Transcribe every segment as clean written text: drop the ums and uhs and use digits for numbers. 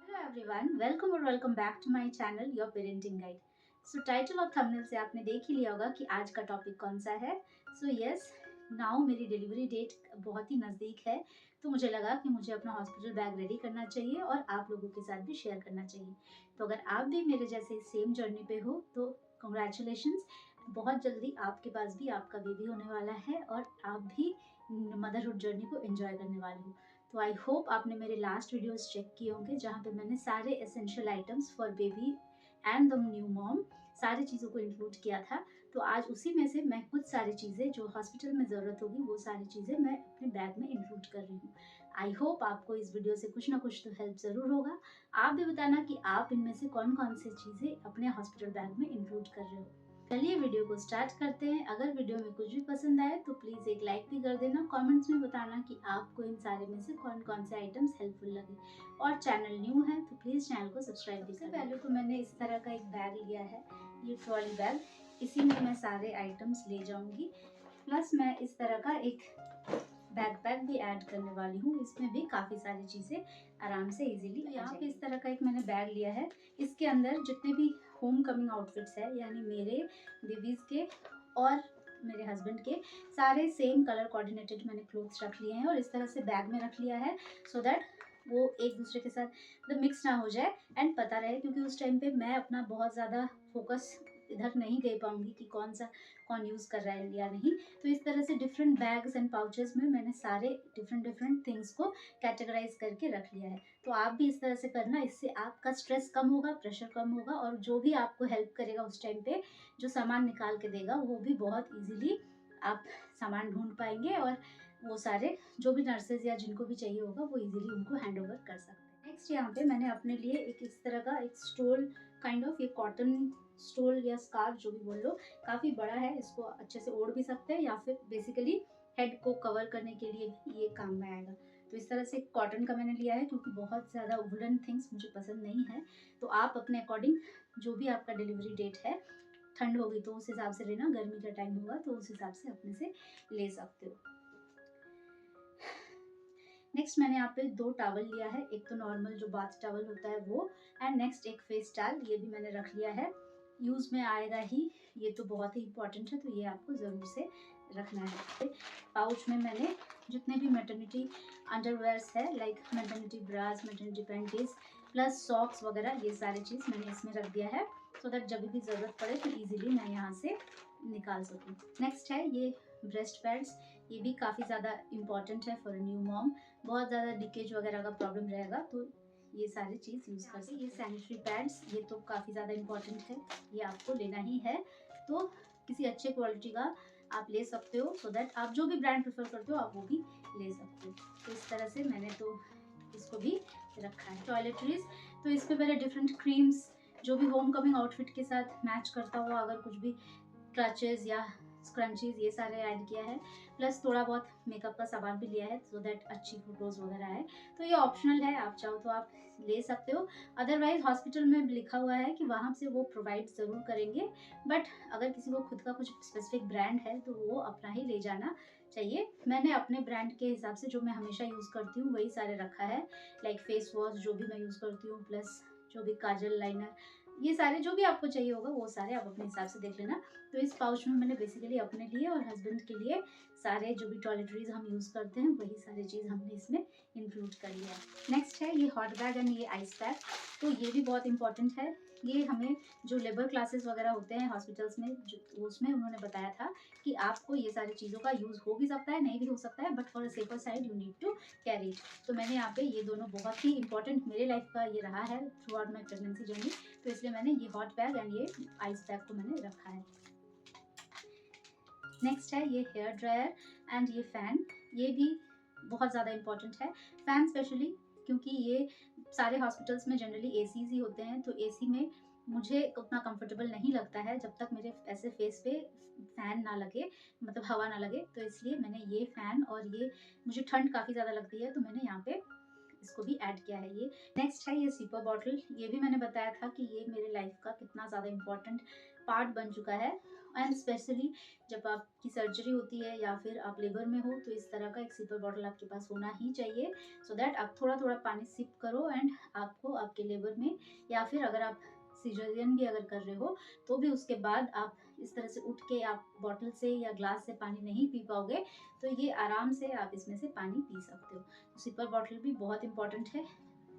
Hello everyone, welcome और welcome back to my channel your parenting guide. So title और thumbnail से आपने देख ही लिया होगा कि आज का टॉपिक कौन सा है। सो यस, नाउ मेरी डिलीवरी डेट बहुत ही नज़दीक है, तो मुझे लगा कि मुझे अपना हॉस्पिटल बैग रेडी करना चाहिए और आप लोगों के साथ भी शेयर करना चाहिए। तो अगर आप भी मेरे जैसे सेम जर्नी पे हो तो कंग्रेचुलेशंस। बहुत जल्दी आपके पास भी आपका बेबी होने वाला है और आप भी मदरहुड जर्नी को एंजॉय करने वाले हो। तो आई होप आपने मेरे लास्ट वीडियोस चेक किए होंगे जहाँ पे मैंने सारे essential items for baby and the new mom सारी चीज़ों को इंक्लूड किया था। तो आज उसी में से मैं कुछ सारी चीज़ें जो हॉस्पिटल में ज़रूरत होगी वो सारी चीज़ें मैं अपने बैग में इंक्लूड कर रही हूँ। आई होप आपको इस वीडियो से कुछ ना कुछ तो हेल्प ज़रूर होगा। आप भी बताना कि आप इनमें से कौन कौन सी चीज़ें अपने हॉस्पिटल बैग में इंक्लूड कर रहे हो। चलिए वीडियो को स्टार्ट करते हैं। अगर वीडियो में कुछ भी पसंद आए तो प्लीज़ एक लाइक भी कर देना। कमेंट्स में बताना कि आपको इन सारे में से कौन कौन से आइटम्स हेल्पफुल लगे। और चैनल न्यू है तो प्लीज़ चैनल को सब्सक्राइब भी करें। पहले तो मैंने इस तरह का एक बैग लिया है, ये ट्रॉली बैग। इसी में मैं सारे आइटम्स ले जाऊंगी। प्लस मैं इस तरह का एक बैकपैक भी ऐड करने वाली हूँ। इसमें भी काफ़ी सारी चीज़ें आराम से इजीली। यहाँ पे इस तरह का एक मैंने बैग लिया है। इसके अंदर जितने भी होम कमिंग आउटफिट्स है, यानी मेरे बेबीज़ के और मेरे हस्बैंड के सारे सेम कलर कोऑर्डिनेटेड मैंने क्लोथ्स रख लिए हैं और इस तरह से बैग में रख लिया है, सो दैट वो एक दूसरे के साथ मतलब मिक्स ना हो जाए एंड पता रहे, क्योंकि उस टाइम पे मैं अपना बहुत ज़्यादा फोकस इधर नहीं दे पाऊंगी कि कौन यूज़ कर रहा है या नहीं। तो इस तरह से डिफरेंट बैग्स एंड पाउचेस में मैंने सारे डिफरेंट थिंग्स को कैटेगराइज करके रख लिया है। तो आप भी इस तरह से करना, इससे आपका स्ट्रेस कम होगा, प्रेशर कम होगा और जो भी आपको हेल्प करेगा उस टाइम पे जो सामान निकाल के देगा वो भी बहुत ईजिली आप सामान ढूंढ पाएंगे और वो सारे जो भी नर्सेज या जिनको भी चाहिए होगा वो इजीली उनको हैंड ओवर कर सकते हैं। नेक्स्ट यहाँ पे मैंने अपने लिए एक इस तरह का एक स्टोल काइंड ऑफ, ये कॉटन स्टोल या स्कार्फ जो भी बोल लो, काफ़ी बड़ा है। इसको अच्छे से ओढ़ भी सकते हैं या फिर बेसिकली हेड को कवर करने के लिए भी ये काम में आएगा। तो इस तरह से कॉटन का मैंने लिया है क्योंकि बहुत ज़्यादा वुलन थिंग्स मुझे पसंद नहीं है। तो आप अपने अकॉर्डिंग जो भी आपका डिलीवरी डेट है, ठंड होगी तो उस हिसाब से लेना, गर्मी का टाइम होगा तो उस हिसाब से अपने से ले सकते हो। नेक्स्ट मैंने यहाँ पे 2 टॉवल लिया है, एक तो नॉर्मल जो बाथ टॉवल होता है वो, एंड नेक्स्ट एक फेस टॉवल, ये भी मैंने रख लिया है। यूज़ में आएगा ही, ये तो बहुत ही इंपॉर्टेंट है तो ये आपको ज़रूर से रखना है। पाउच में मैंने जितने भी मैटरनिटी अंडरवेयर्स है, like maternity bras, maternity panties plus socks वगैरह, ये सारी चीज़ मैंने इसमें रख दिया है सो दैट जब भी ज़रूरत पड़े तो ईजिली मैं यहाँ से निकाल सकूँ। नेक्स्ट है ये ब्रेस्ट पैड्स, ये भी काफ़ी ज़्यादा इंपॉर्टेंट है फॉर न्यू मॉम। बहुत ज़्यादा लीकेज वगैरह का प्रॉब्लम रहेगा तो ये सारी चीज़ यूज़ कर सकते हैं। ये सैनिटरी पैड्स, ये तो काफ़ी ज़्यादा इंपॉर्टेंट है, ये आपको लेना ही है। तो किसी अच्छे क्वालिटी का आप ले सकते हो सो दैट आप जो भी ब्रांड प्रेफर करते हो आप वो भी ले सकते हो। तो इस तरह से मैंने तो इसको भी रखा है। टॉयलेटरीज, तो इसमें मैंने डिफरेंट क्रीम्स जो भी होम कमिंग आउटफिट के साथ मैच करता हो, अगर कुछ भी क्लचेस या स्क्रंचीज ये सारे ऐड किया है। प्लस थोड़ा बहुत मेकअप का सामान भी लिया है सो दैट अच्छी फोटोज वगैरह है। तो ये ऑप्शनल है, आप चाहो तो आप ले सकते हो। अदरवाइज हॉस्पिटल में लिखा हुआ है कि वहाँ से वो प्रोवाइड ज़रूर करेंगे, बट अगर किसी को खुद का कुछ स्पेसिफिक ब्रांड है तो वो अपना ही ले जाना चाहिए। मैंने अपने ब्रांड के हिसाब से जो मैं हमेशा यूज़ करती हूँ वही सारे रखा है, लाइक फेस वॉश जो भी मैं यूज़ करती हूँ, प्लस जो भी काजल, लाइनर, ये सारे जो भी आपको चाहिए होगा वो सारे आप अपने हिसाब से देख लेना। तो इस पाउच में मैंने बेसिकली अपने लिए और हस्बैंड के लिए सारे जो भी टॉयलेटरीज हम यूज़ करते हैं वही सारी चीज़ हमने इसमें इंक्लूड कर लिया है। नेक्स्ट है ये हॉट बैग एंड ये आइस पैक, तो ये भी बहुत इंपॉर्टेंट है। ये हमें जो लेबर क्लासेस वगैरह होते हैं हॉस्पिटल्स में, जो उसमें उन्होंने बताया था कि आपको ये सारी चीज़ों का यूज़ हो भी सकता है, नहीं भी हो सकता है, but for a safer side you need to carry. तो मैंने यहाँ पे ये दोनों बहुत ही इंपॉर्टेंट मेरे लाइफ का ये रहा है through out my pregnancy journey, तो इसलिए मैंने ये हॉट बैग एंड ये आइस बैग को मैंने रखा है। नेक्स्ट है ये हेयर ड्रायर एंड ये फ़ैन, ये भी बहुत ज़्यादा इंपॉर्टेंट है। फ़ैन स्पेशली क्योंकि ये सारे हॉस्पिटल्स में जनरली एसीज ही होते हैं, तो एसी में मुझे उतना कंफर्टेबल नहीं लगता है जब तक मेरे ऐसे फेस पे फ़ैन ना लगे, मतलब हवा ना लगे। तो इसलिए मैंने ये फ़ैन, और ये मुझे ठंड काफ़ी ज़्यादा लगती है तो मैंने यहाँ पे इसको भी ऐड किया है। ये नेक्स्ट है ये सीपर बॉटल, ये भी मैंने बताया था कि ये मेरे लाइफ का कितना ज़्यादा इम्पोर्टेंट पार्ट बन चुका है एंड स्पेशली जब आपकी सर्जरी होती है या फिर आप लेबर में हो, तो इस तरह का एक सिपर बॉटल आपके पास होना ही चाहिए, सो दैट आप थोड़ा थोड़ा पानी सिप करो एंड आपको आपके लेबर में, या फिर अगर आप सिजेरियन भी अगर कर रहे हो तो भी उसके बाद आप इस तरह से उठ के आप बॉटल से या ग्लास से पानी नहीं पी पाओगे, तो ये आराम से आप इसमें से पानी पी सकते हो। तो सिपर बॉटल भी बहुत इंपॉर्टेंट है।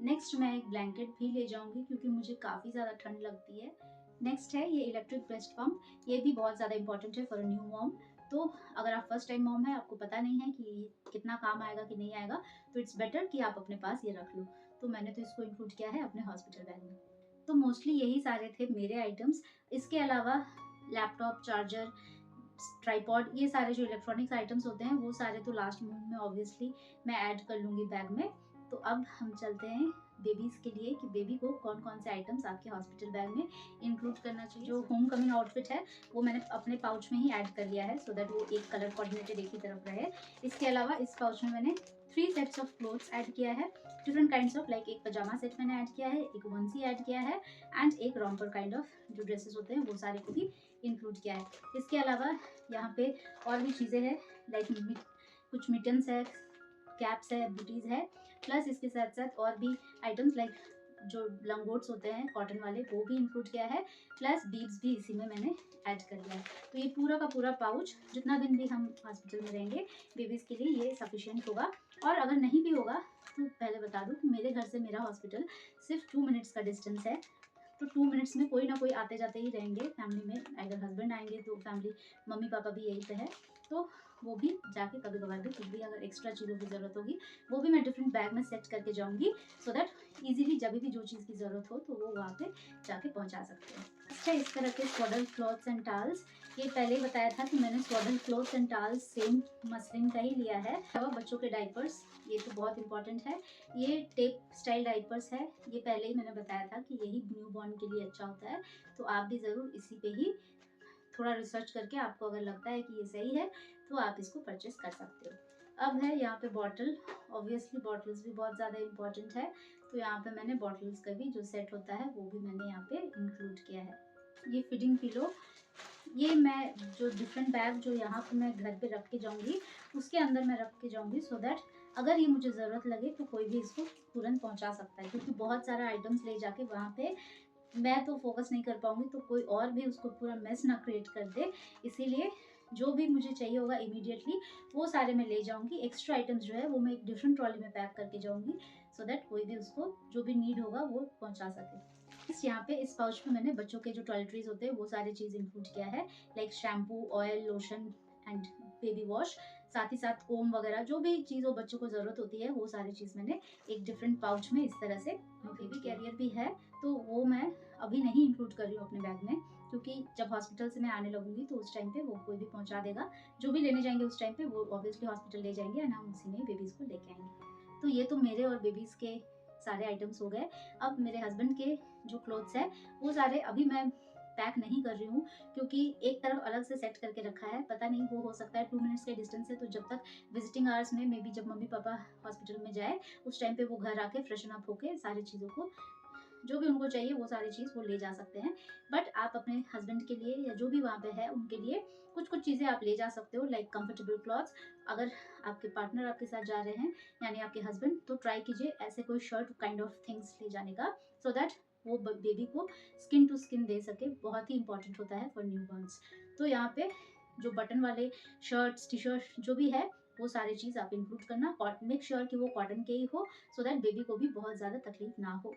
नेक्स्ट मैं एक ब्लैंकेट भी ले जाऊंगी क्योंकि मुझे काफ़ी ज़्यादा ठंड लगती है। नेक्स्ट है ये इलेक्ट्रिक ब्रेस्ट पम्प, ये भी बहुत ज़्यादा इंपॉर्टेंट है फॉर अ न्यू मॉम। तो अगर आप फर्स्ट टाइम मॉम है, आपको पता नहीं है कि कितना काम आएगा कि नहीं आएगा, तो इट्स बेटर कि आप अपने पास ये रख लो। तो मैंने तो इसको इंक्लूड किया है अपने हॉस्पिटल बैग में। तो मोस्टली यही सारे थे मेरे आइटम्स। इसके अलावा लैपटॉप, चार्जर, ट्राइपॉड, ये सारे जो इलेक्ट्रॉनिक्स आइटम्स होते हैं वो सारे तो लास्ट मोमेंट में ऑब्वियसली मैं ऐड कर लूँगी बैग में। तो अब हम चलते हैं बेबीज़ के लिए कि बेबी को कौन कौन से आइटम्स आपके हॉस्पिटल बैग में इंक्लूड करना चाहिए। जो होम कमिंग आउटफिट है वो मैंने अपने पाउच में ही ऐड कर लिया है, सो दैट वो एक कलर कोऑर्डिनेटेड एक ही तरफ रहे। इसके अलावा इस पाउच में मैंने 3 सेट्स ऑफ क्लोथ्स ऐड किया है, डिफरेंट काइंड्स ऑफ, लाइक एक पजामा सेट मैंने ऐड किया है, एक वंसी ऐड किया है एंड एक रॉम्पर काइंड ऑफ जो ड्रेसेस होते हैं वो सारे को भी इंक्लूड किया है। इसके अलावा यहाँ पे और भी चीज़ें हैं, लाइक कुछ मिटन्स है, कैप्स है, बूटीज है, प्लस इसके साथ साथ और भी आइटम्स लाइक जो लंगोट्स होते हैं कॉटन वाले वो भी इंक्लूड किया है, प्लस बीड्स भी इसी में मैंने ऐड कर दिया है। तो ये पूरा का पूरा पाउच जितना दिन भी हम हॉस्पिटल में रहेंगे बेबीज़ के लिए ये सफिशिएंट होगा। और अगर नहीं भी होगा तो पहले बता दूँ कि मेरे घर से मेरा हॉस्पिटल सिर्फ 2 मिनट्स का डिस्टेंस है, तो 2 मिनट्स में कोई ना कोई आते जाते ही रहेंगे फैमिली में। अगर हस्बैंड आएंगे तो फैमिली मम्मी पापा भी यहीं पे है, तो वो भी जाके कभी कभार भी कुछ भी अगर एक्स्ट्रा चीज़ों की ज़रूरत होगी वो भी मैं डिफरेंट बैग में सेट करके जाऊँगी, सो दैट ईजिली जब भी जो चीज़ की ज़रूरत हो तो वो वहाँ पे जाके पहुँचा सकते हैं। अच्छा, इस तरह के स्वडल क्लॉथ्स एंड टाल्स, ये पहले ही बताया था कि मैंने swaddle cloths and towels same muslin का ही लिया है। और बच्चों के डाइपर्स, ये तो बहुत इंपॉर्टेंट है, ये टेप स्टाइल डाइपर्स है, ये पहले ही मैंने बताया था कि यही न्यू बॉर्न के लिए अच्छा होता है, तो आप भी ज़रूर इसी पे ही थोड़ा रिसर्च करके आपको अगर लगता है कि ये सही है तो आप इसको परचेस कर सकते हो। अब है यहाँ पे बॉटल, ऑब्वियसली बॉटल्स भी बहुत ज़्यादा इंपॉर्टेंट है, तो यहाँ पे मैंने बॉटल्स का भी जो सेट होता है वो भी मैंने यहाँ पे इंक्लूड किया है। ये फीडिंग पिलो, ये मैं जो डिफरेंट बैग जो यहाँ पे मैं घर पे रख के जाऊँगी उसके अंदर मैं रख के जाऊँगी, सो दैट अगर ये मुझे ज़रूरत लगे तो कोई भी इसको तुरंत पहुँचा सकता है, क्योंकि बहुत सारा आइटम्स ले जाके वहाँ पे मैं तो फोकस नहीं कर पाऊँगी तो कोई और भी उसको पूरा मेस ना क्रिएट कर दे। इसीलिए जो भी मुझे चाहिए होगा इमीडिएटली वो सारे मैं ले जाऊँगी। एक्स्ट्रा आइटम्स जो है वो मैं एक डिफरेंट ट्रॉली में पैक करके जाऊँगी, सो दैट कोई भी उसको जो भी नीड होगा वो पहुँचा सके। यहाँ पे इस पाउच में मैंने बच्चों के जो टॉयलेटरीज होते हैं वो सारी चीज़ इंक्लूड किया है, like shampoo, oil, lotion and baby wash, साथ ही साथ कोम वगैरह जो भी चीज़ वो बच्चों को ज़रूरत होती है वो सारी चीज़ मैंने एक डिफरेंट पाउच में इस तरह से। बेबी कैरियर भी है तो वो मैं अभी नहीं इंक्लूड कर रही हूँ अपने बैग में, क्योंकि जब हॉस्पिटल से मैं आने लगूंगी तो उस टाइम पे वो कोई भी पहुंचा देगा, जो भी लेने जाएंगे उस टाइम पे वो ऑब्वियसली हॉस्पिटल ले जाएंगे एंड हम उसी में बेबीज़ को लेके आएंगे। तो ये तो मेरे और बेबीज़ के सारे आइटम्स हो गए। अब मेरे हस्बैंड के जो क्लोथ्स है वो सारे अभी मैं पैक नहीं कर रही हूँ, क्योंकि एक तरफ अलग से सेट करके रखा है, पता नहीं वो हो सकता है 2 मिनट्स के डिस्टेंस है, तो जब तक विजिटिंग आवर्स में मे बी जब मम्मी पापा हॉस्पिटल में जाए उस टाइम पे वो घर आके फ्रेशन अप होके सारी चीज़ों को जो भी उनको चाहिए वो सारी चीज़ वो ले जा सकते हैं। बट आप अपने हस्बैंड के लिए या जो भी वहाँ पे है उनके लिए कुछ कुछ चीज़ें आप ले जा सकते हो, लाइक कंफर्टेबल क्लॉथ्स। अगर आपके पार्टनर आपके साथ जा रहे हैं यानी आपके हस्बैंड, तो ट्राई कीजिए ऐसे कोई शर्ट काइंड ऑफ थिंग्स ले जाने का, सो दैट वो बेबी को स्किन टू स्किन दे सके, बहुत ही इंपॉर्टेंट होता है फॉर न्यू बॉर्न्स। तो यहाँ पे जो बटन वाले शर्ट्स, टी शर्ट जो भी है वो सारी चीज़ आप इंक्लूड करना, मेक श्योर कि वो कॉटन के ही हो, सो दैट बेबी को भी बहुत ज़्यादा तकलीफ ना हो।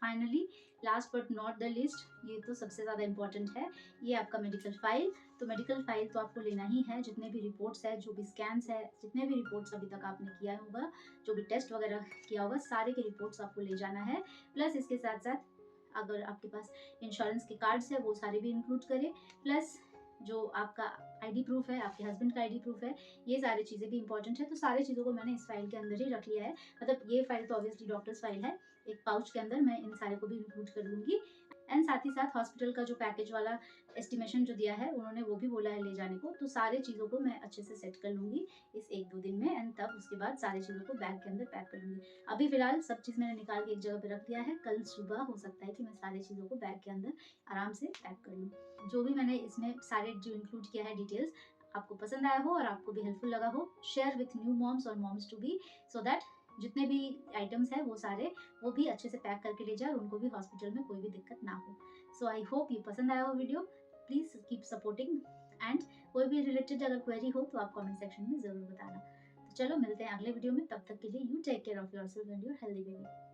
Finally last but not the list, ये तो सबसे ज़्यादा इंपॉर्टेंट है, ये आपका मेडिकल फाइल। तो मेडिकल फाइल तो आपको लेना ही है, जितने भी रिपोर्ट्स है, जो भी स्कैन्स है, जितने भी रिपोर्ट्स अभी तक आपने किया होगा, जो भी टेस्ट वगैरह किया होगा, सारे के रिपोर्ट्स आपको ले जाना है। प्लस इसके साथ साथ अगर आपके पास इंश्योरेंस के कार्ड्स है वो सारे भी इंक्लूड करें, प्लस जो आपका आईडी प्रूफ है, आपके हस्बैंड का आईडी प्रूफ है, ये सारी चीज़ें भी इंपॉर्टेंट है। तो सारी चीज़ों को मैंने इस फाइल के अंदर ही रख लिया है, मतलब ये फाइल तो ऑब्वियसली डॉक्टर्स फाइल है, एक पाउच के अंदर मैं इन सारे को भी इंक्लूड कर लूँगी। एंड साथ ही साथ हॉस्पिटल का जो पैकेज वाला एस्टिमेशन जो दिया है उन्होंने वो भी बोला है ले जाने को, तो सारे चीज़ों को मैं अच्छे से सेट कर लूँगी इस 1-2 दिन में, एंड तब उसके बाद सारी चीज़ों को बैग के अंदर पैक कर लूँगी। अभी फ़िलहाल सब चीज़ मैंने निकाल के एक जगह पे रख दिया है, कल सुबह हो सकता है कि मैं सारी चीज़ों को बैग के अंदर आराम से पैक कर लूँ। जो भी मैंने इसमें सारे जो इंक्लूड किया है डिटेल्स, आपको पसंद आया हो और आपको भी हेल्पफुल लगा हो, शेयर विथ न्यू मॉम्स और moms to be, so that जितने भी आइटम्स हैं वो सारे वो भी अच्छे से पैक करके ले जाए और उनको भी हॉस्पिटल में कोई भी दिक्कत ना हो। सो आई होप ये पसंद आया हो video. Please keep supporting, and कोई भी रिलेटेड अगर क्वेरी हो तो आप कमेंट सेक्शन में ज़रूर बताना। तो चलो मिलते हैं अगले वीडियो में, तब तक के लिए you take care of yourself and your healthy baby.